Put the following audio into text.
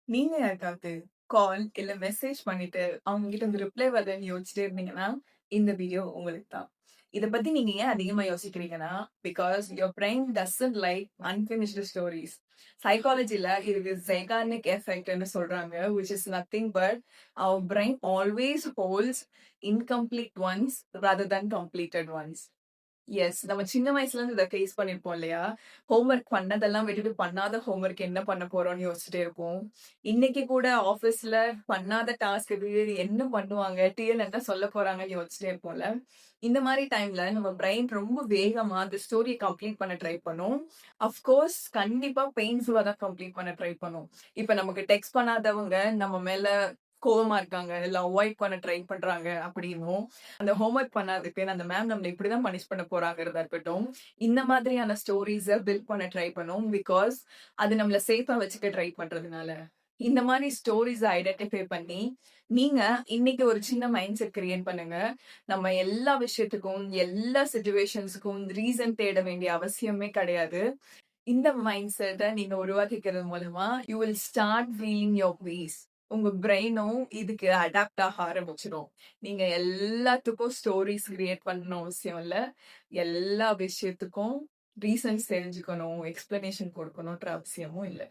நீங்க யாருக்காவது கால் இல்ல மெசேஜ் பண்ணிட்டு, அவங்க கிட்ட இருந்து ரிப்ளை வருதுன்னு யோசிச்சுட்டே இருந்தீங்கன்னா, இந்த வீடியோ உங்களுக்கு தான். இத பத்தி நீங்க ஏன் அதிகமா யோசிக்கிறீங்கன்னா, because your brain doesn't like unfinished stories. சைக்காலஜில இதுக்கு ஜைகார்னிக் எஃபெக்ட்ன்னு சொல்றாங்க. Which is nothing but our brain always holds incomplete ones rather than completed ones. Yes. நம்ம சின்ன வயசுல இருந்து இத ஃபேஸ் பண்ணியிருப்போம் இல்லையா? ஹோம்வொர்க் பண்ணதெல்லாம் விட்டுட்டு பண்ணாத ஹோம்வொர்க் என்ன பண்ண போறோம்ன்னு யோசிச்சுட்டே இருப்போம். இன்னைக்கு கூட ஆஃபீஸ்ல பண்ணாத டாஸ்க்கு என்ன பண்ணுவாங்க? டிஎல் என்ன சொல்லப் போறாங்கன்னு யோசிச்சுட்டே இருப்போம்ல. இந்த மாரி டைம்ல நம்ம பிரெயின் ரொம்ப வேகமா அந்த ஸ்டோரிய கம்ப்ளீட் பண்ண ட்ரை பண்ணும். அஃப்கோர்ஸ் கண்டிப்பா பெயின்ஃபுல்லா தான் கம்ப்ளீட் பண்ண ட்ரை பண்ணும். இப்ப நமக்கு டெக்ஸ்ட் பண்ணாதவங்க நம்ம மேல கோவமா இருக்காங்க, இல்ல அவாய்ட் பண்ண ட்ரை பண்றாங்க அப்படின்னும், அந்த ஹோம்வொர்க் பண்ணாததுக்கு அந்த மேம் நம்மள இப்படிதான் பனிஷ் பண்ண போறாங்கிறதா இருக்கட்டும். இந்த மாதிரியான ஸ்டோரீஸ பில்ட் பண்ண ட்ரை பண்ணும். பிகாஸ் அது நம்மள சேஃபா வச்சுக்க ட்ரை பண்றதுனால. இந்த மாரி ஸ்டோரீஸ ஐடென்டிஃபை பண்ணி, நீங்க இன்னைக்கு ஒரு சின்ன மைண்ட் செட் கிரியேட் பண்ணுங்க. நம்ம எல்லா விஷயத்துக்கும், எல்லா சிச்சுவேஷன்ஸ்க்கும் ரீசன் தேட வேண்டிய அவசியமே கிடையாது. இந்த மைண்ட் செட்ட நீங்க உருவாக்கிக்கிறது மூலமா, you will start feeling your peace. உங்க பிரெயினும் இதுக்கு அடாப்ட் ஆக ஆரம்பிச்சுரும். நீங்க எல்லாத்துக்கும் ஸ்டோரீஸ் கிரியேட் பண்ணணும் அவசியம் இல்ல. எல்லா விஷயத்துக்கும் ரீசன்ஸ் தெரிஞ்சுக்கணும், எக்ஸ்ப்ளனேஷன் கொடுக்கணுன்ற அவசியமும் இல்ல.